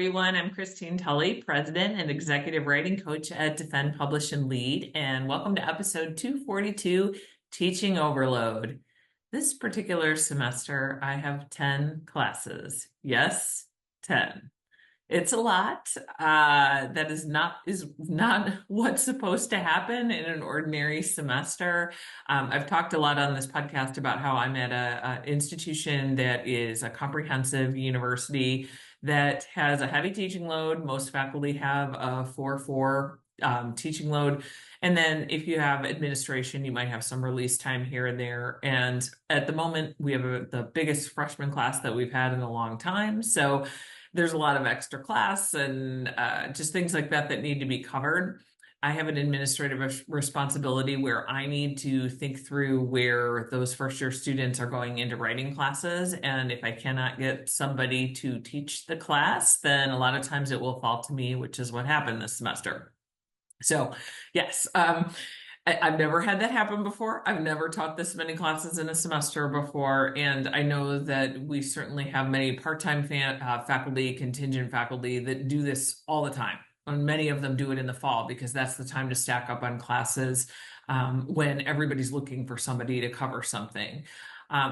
everyone. I'm Christine Tulley, President and Executive Writing Coach at Defend, Publish, and Lead, and welcome to episode 242, Teaching Overload. This particular semester, I have 10 classes. Yes, 10. It's a lot. That is not what's supposed to happen in an ordinary semester. I've talked a lot on this podcast about how I'm at a institution that is a comprehensive university that has a heavy teaching load. Most faculty have a 4-4 teaching load. And then if you have administration, you might have some release time here and there. And at the moment, we have the biggest freshman class that we've had in a long time. So there's a lot of extra class and just things like that that need to be covered. I have an administrative responsibility where I need to think through where those first year students are going into writing classes. And if I cannot get somebody to teach the class, then a lot of times it will fall to me, which is what happened this semester. So yes, I've never had that happen before. I've never taught this many classes in a semester before. And I know that we certainly have many part-time faculty, contingent faculty that do this all the time. And many of them do it in the fall because that's the time to stack up on classes when everybody's looking for somebody to cover something.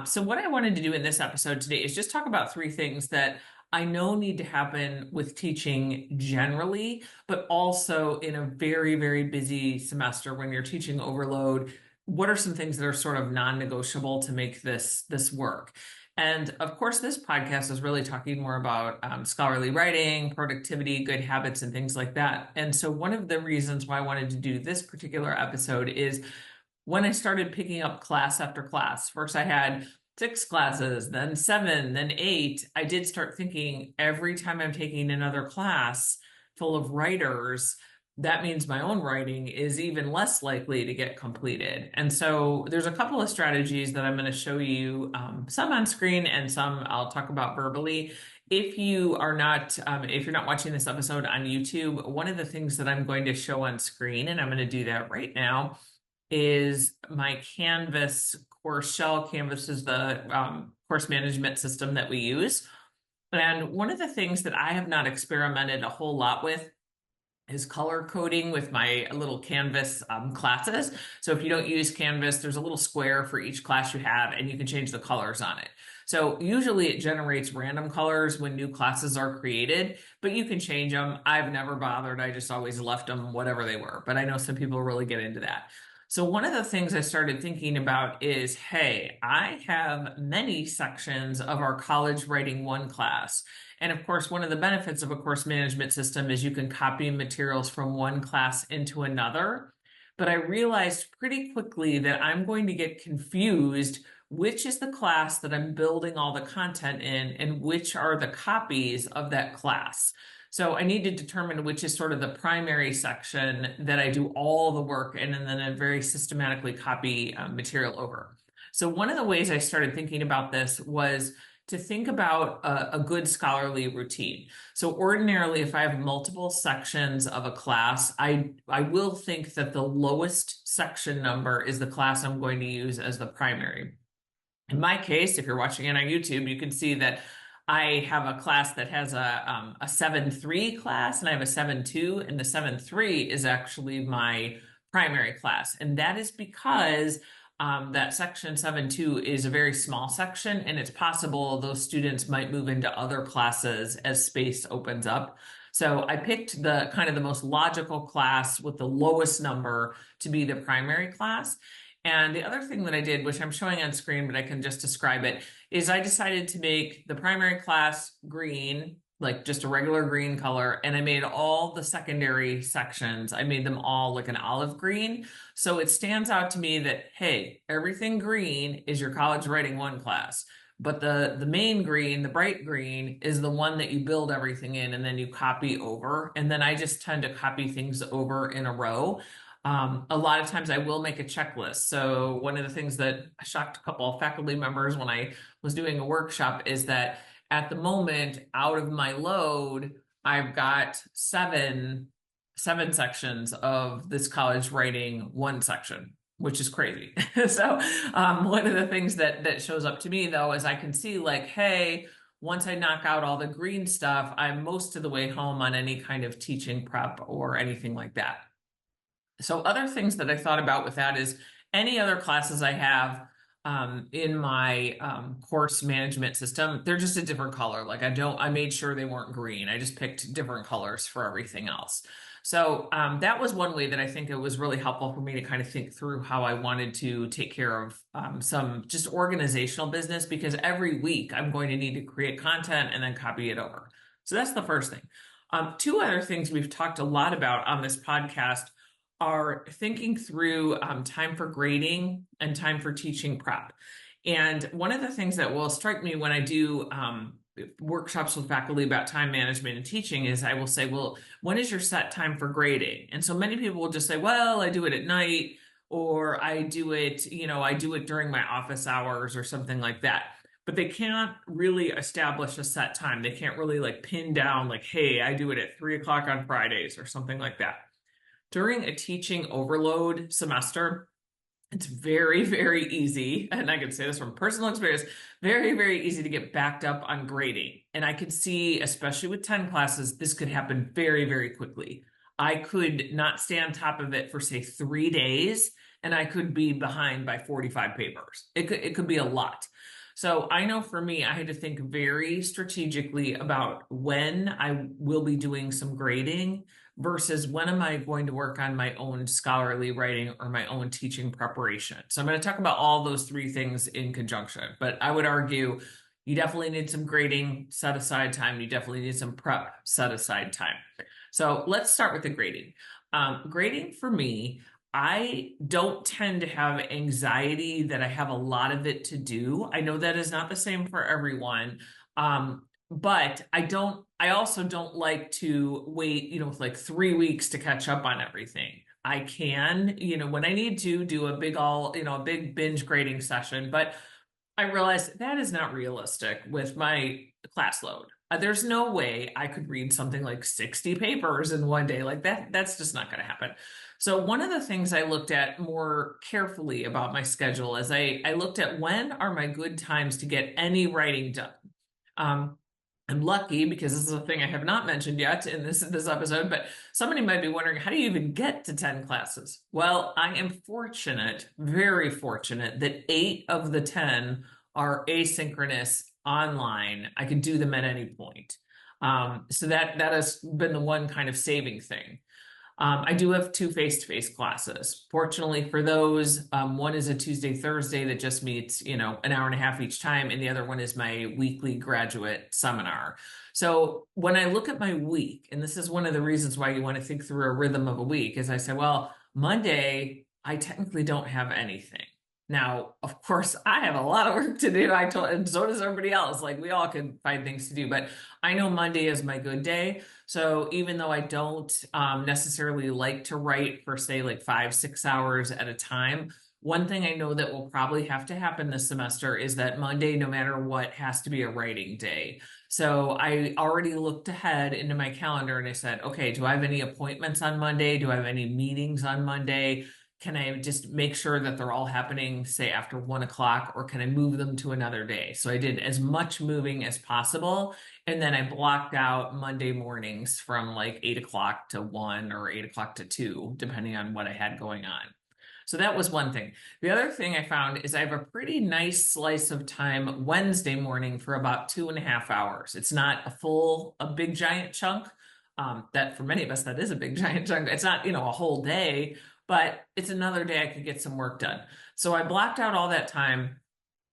So what I wanted to do in this episode today is just talk about three things that I know need to happen with teaching generally, but also in a very, very busy semester when you're teaching overload. What are some things that are sort of non-negotiable to make this work? And of course, this podcast is really talking more about scholarly writing, productivity, good habits, and things like that. And so one of the reasons why I wanted to do this particular episode is when I started picking up class after class. First, I had 6 classes, then 7, then 8. I did start thinking every time I'm taking another class full of writers, that means my own writing is even less likely to get completed. And so there's a couple of strategies that I'm going to show you, some on screen and some I'll talk about verbally. If you are not, if you're not watching this episode on YouTube, one of the things that I'm going to show on screen, and I'm going to do that right now, is my Canvas course shell. Canvas is the course management system that we use. And one of the things that I have not experimented a whole lot with is color coding with my little Canvas classes. So if you don't use Canvas, there's a little square for each class you have, and you can change the colors on it. So usually it generates random colors when new classes are created, but you can change them. I've never bothered. I just always left them whatever they were, but I know some people really get into that. So one of the things I started thinking about is, hey, I have many sections of our college writing 1 class. And of course, one of the benefits of a course management system is you can copy materials from one class into another. But I realized pretty quickly that I'm going to get confused which is the class that I'm building all the content in and which are the copies of that class. So I need to determine which is sort of the primary section that I do all the work in, and then I very systematically copy material over. So one of the ways I started thinking about this was to think about a good scholarly routine. So ordinarily, if I have multiple sections of a class, I will think that the lowest section number is the class I'm going to use as the primary. In my case, if you're watching it on YouTube, you can see that I have a class that has a 7-3 class, and I have a 7-2, and the 7-3 is actually my primary class. And that is because that section 7-2 is a very small section, and it's possible those students might move into other classes as space opens up. So I picked the kind of the most logical class with the lowest number to be the primary class. And the other thing that I did, which I'm showing on screen, but I can just describe it, is I decided to make the primary class green, like just a regular green color, and I made all the secondary sections, I made them all like an olive green. So it stands out to me that, hey, everything green is your college writing 1 class. But the main green, the bright green, is the one that you build everything in and then you copy over. And then I just tend to copy things over in a row. A lot of times I will make a checklist. So one of the things that shocked a couple of faculty members when I was doing a workshop is that at the moment, out of my load, I've got seven sections of this college writing 1 section, which is crazy. So one of the things that shows up to me though is I can see like, hey, once I knock out all the green stuff, I'm most of the way home on any kind of teaching prep or anything like that. So other things that I thought about with that is any other classes I have in my course management system, they're just a different color. Like I made sure they weren't green. I just picked different colors for everything else. So that was one way that I think it was really helpful for me to kind of think through how I wanted to take care of some just organizational business, because every week I'm going to need to create content and then copy it over. So that's the first thing. Two other things we've talked a lot about on this podcast are thinking through time for grading and time for teaching prep. And one of the things that will strike me when I do workshops with faculty about time management and teaching is I will say, well, when is your set time for grading? And so many people will just say, well, I do it at night, or I do it, I do it during my office hours or something like that. But they can't really establish a set time. They can't really like pin down like, hey, I do it at 3 o'clock on Fridays or something like that. During a teaching overload semester, it's very, very easy, and I can say this from personal experience, very, very easy to get backed up on grading. And I could see, especially with 10 classes, this could happen very, very quickly. I could not stay on top of it for, say, 3 days, and I could be behind by 45 papers. It could be a lot. So I know for me, I had to think very strategically about when I will be doing some grading versus when am I going to work on my own scholarly writing or my own teaching preparation. So I'm going to talk about all those three things in conjunction, but I would argue you definitely need some grading set aside time. You definitely need some prep set aside time. So let's start with the grading. Grading for me, I don't tend to have anxiety that I have a lot of it to do. I know that is not the same for everyone. But I also don't like to wait, like 3 weeks to catch up on everything. I can, when I need to do a big binge grading session, but I realized that is not realistic with my class load. There's no way I could read something like 60 papers in one day. Like that's just not going to happen. So one of the things I looked at more carefully about my schedule is I looked at when are my good times to get any writing done. I'm lucky because this is a thing I have not mentioned yet in this episode, but somebody might be wondering, how do you even get to 10 classes? Well, I am fortunate, very fortunate, that 8 of the 10 are asynchronous online. I can do them at any point. So that has been the one kind of saving thing. I do have 2 face-to-face classes. Fortunately for those, one is a Tuesday, Thursday that just meets, an hour and a half each time, and the other one is my weekly graduate seminar. So when I look at my week, and this is one of the reasons why you want to think through a rhythm of a week, is I say, well, Monday, I technically don't have anything. Now, of course, I have a lot of work to do. And so does everybody else. Like we all can find things to do, but I know Monday is my good day. So even though I don't necessarily like to write for, say, like 5-6 hours at a time, one thing I know that will probably have to happen this semester is that Monday, no matter what, has to be a writing day. So I already looked ahead into my calendar and I said, okay, do I have any appointments on Monday? Do I have any meetings on Monday? Can I just make sure that they're all happening, say, after 1 o'clock, or can I move them to another day? So I did as much moving as possible. And then I blocked out Monday mornings from like 8 o'clock to 1 or 8 o'clock to 2, depending on what I had going on. So that was one thing. The other thing I found is I have a pretty nice slice of time Wednesday morning for about 2.5 hours. It's not a big giant chunk. That for many of us, that is a big giant chunk. It's not, a whole day, but it's another day I could get some work done. So I blocked out all that time.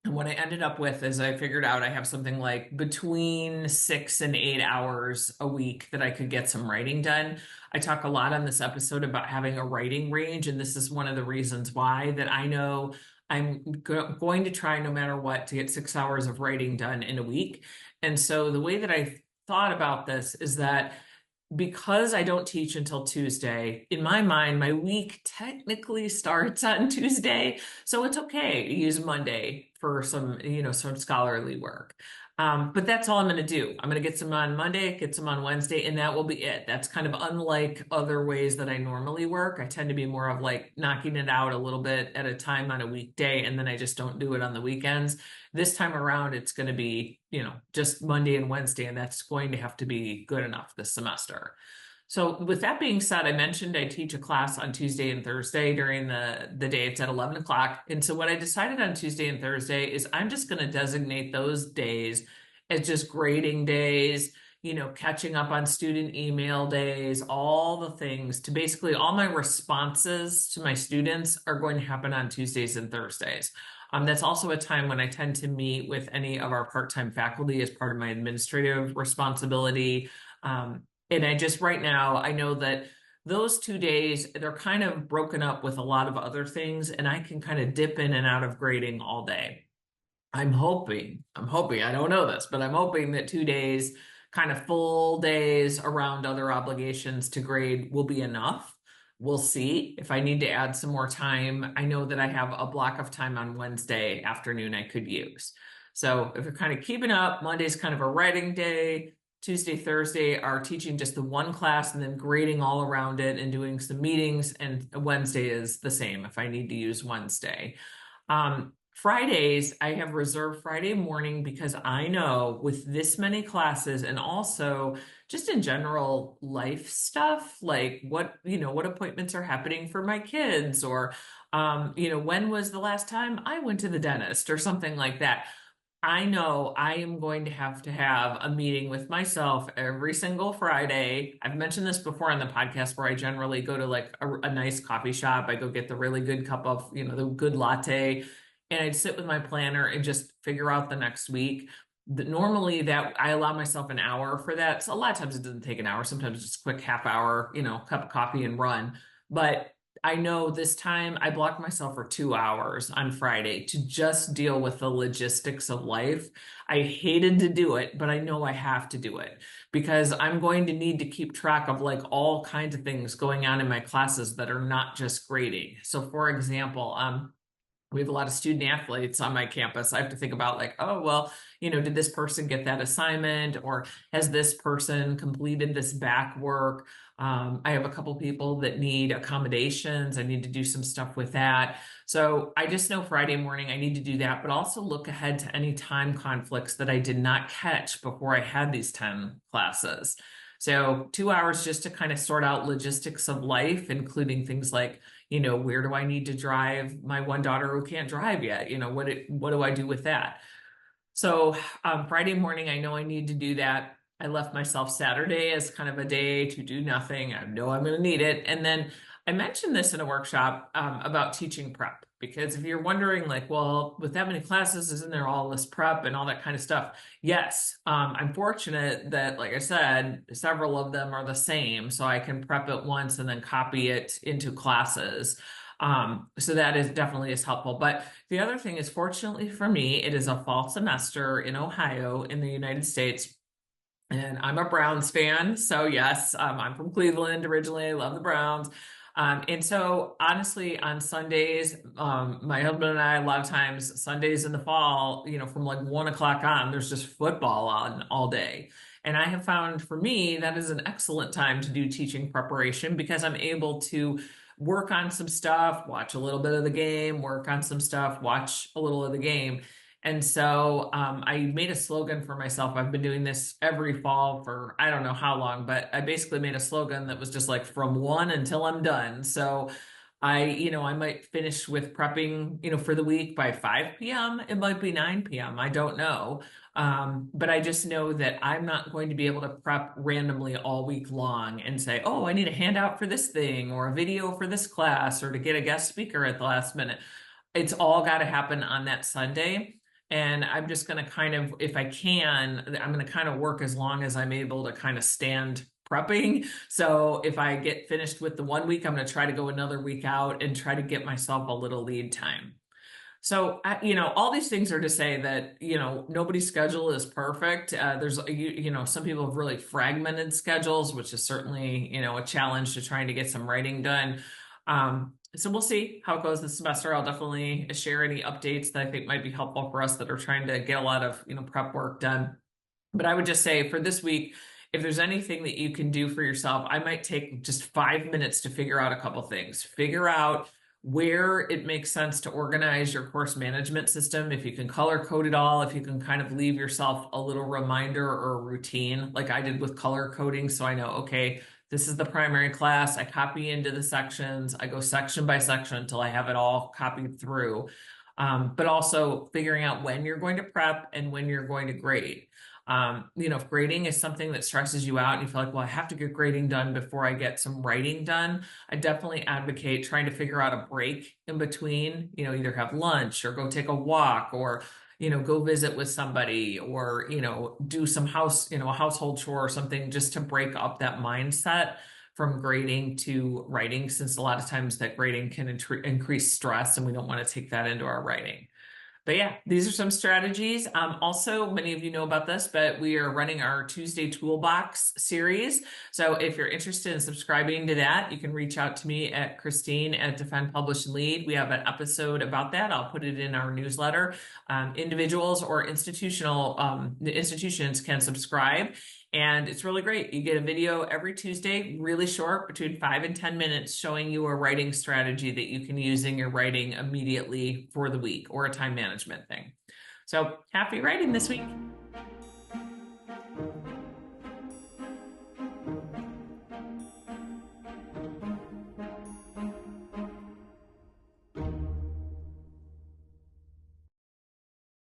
And what I ended up with is I figured out I have something like between 6 and 8 hours a week that I could get some writing done. I talk a lot on this episode about having a writing range, and this is one of the reasons why that I know I'm going to try no matter what to get 6 hours of writing done in a week. And so the way that I thought about this is that because I don't teach until Tuesday, in my mind, my week technically starts on Tuesday. So it's okay to use Monday for some scholarly work. But that's all I'm going to do. I'm going to get some on Monday, get some on Wednesday, and that will be it. That's kind of unlike other ways that I normally work. I tend to be more of like knocking it out a little bit at a time on a weekday, and then I just don't do it on the weekends. This time around, it's going to be, just Monday and Wednesday, and that's going to have to be good enough this semester. So with that being said, I mentioned I teach a class on Tuesday and Thursday during the day. It's at 11 o'clock. And so what I decided on Tuesday and Thursday is I'm just going to designate those days as just grading days, catching up on student email days, all the things to basically all my responses to my students are going to happen on Tuesdays and Thursdays. That's also a time when I tend to meet with any of our part-time faculty as part of my administrative responsibility. And I just right now, I know that those 2 days, they're kind of broken up with a lot of other things, and I can kind of dip in and out of grading all day. I don't know this, but I'm hoping that 2 days, kind of full days around other obligations to grade will be enough. We'll see if I need to add some more time. I know that I have a block of time on Wednesday afternoon I could use. So if you're kind of keeping up, Monday's kind of a writing day. Tuesday, Thursday are teaching just the one class and then grading all around it and doing some meetings. And Wednesday is the same if I need to use Wednesday. Fridays, I have reserved Friday morning because I know with this many classes and also just in general life stuff, like what appointments are happening for my kids or, when was the last time I went to the dentist or something like that. I know I am going to have a meeting with myself every single Friday. I've mentioned this before on the podcast where I generally go to like a nice coffee shop. I go get the really good cup of, the good latte, and I'd sit with my planner and just figure out the next week. Normally that I allow myself an hour for that. So a lot of times it doesn't take an hour. Sometimes it's just a quick half hour, cup of coffee and run. But I know this time I blocked myself for 2 hours on Friday to just deal with the logistics of life. I hated to do it, but I know I have to do it because I'm going to need to keep track of like all kinds of things going on in my classes that are not just grading. So for example, we have a lot of student athletes on my campus. I have to think about like, oh, well, did this person get that assignment or has this person completed this back work? I have a couple people that need accommodations. I need to do some stuff with that. So I just know Friday morning I need to do that, but also look ahead to any time conflicts that I did not catch before I had these 10 classes. So 2 hours just to kind of sort out logistics of life, including things like, where do I need to drive my one daughter who can't drive yet? What do I do with that? So Friday morning, I know I need to do that. I left myself Saturday as kind of a day to do nothing. I know I'm going to need it. And then I mentioned this in a workshop about teaching prep, because if you're wondering, like, well, with that many classes, isn't there all this prep and all that kind of stuff? Yes. I'm fortunate that, like I said, several of them are the same. So I can prep it once and then copy it into classes. So that is definitely is helpful. But the other thing is, fortunately for me, it is a fall semester in Ohio in the United States. And I'm a Browns fan. So yes, I'm from Cleveland originally. I love the Browns. And so honestly, on Sundays, my husband and I, a lot of times Sundays in the fall, from like 1 o'clock on, there's just football on all day. And I have found for me, that is an excellent time to do teaching preparation because I'm able to work on some stuff, watch a little bit of the game, work on some stuff, watch a little of the game. And so I made a slogan for myself. I've been doing this every fall for I don't know how long, but I basically made a slogan that was just like from one until I'm done. So I might finish with prepping, for the week by 5 p.m. It might be 9 p.m. I don't know. But I just know that I'm not going to be able to prep randomly all week long and say, oh, I need a handout for this thing or a video for this class or to get a guest speaker at the last minute. It's all got to happen on that Sunday. And I'm just going to kind of, if I can, I'm going to kind of work as long as I'm able to kind of stand prepping. So if I get finished with the 1 week, I'm going to try to go another week out and try to get myself a little lead time. So, all these things are to say that, nobody's schedule is perfect. There's, some people have really fragmented schedules, which is certainly, a challenge to trying to get some writing done. So we'll see how it goes this semester. I'll definitely share any updates that I think might be helpful for us that are trying to get a lot of, prep work done. But I would just say for this week, if there's anything that you can do for yourself, I might take just 5 minutes to figure out a couple things. Figure out where it makes sense to organize your course management system. If you can color code it all, if you can kind of leave yourself a little reminder or a routine, like I did with color coding. So I know, okay, this is the primary class. I copy into the sections. I go section by section until I have it all copied through. But also figuring out when you're going to prep and when you're going to grade. If grading is something that stresses you out and you feel like, well, I have to get grading done before I get some writing done, I definitely advocate trying to figure out a break in between, either have lunch or go take a walk or, go visit with somebody or, do some a household chore or something just to break up that mindset from grading to writing, since a lot of times that grading can increase stress and we don't want to take that into our writing. But yeah, these are some strategies. Also, many of you know about this, but we are running our Tuesday Toolbox series. So if you're interested in subscribing to that, you can reach out to me at Christine at Defend, Publish, and Lead. We have an episode about that. I'll put it in our newsletter. Individuals or institutions can subscribe. And it's really great. You get a video every Tuesday, really short, between 5 and 10 minutes, showing you a writing strategy that you can use in your writing immediately for the week or a time management thing. So happy writing this week.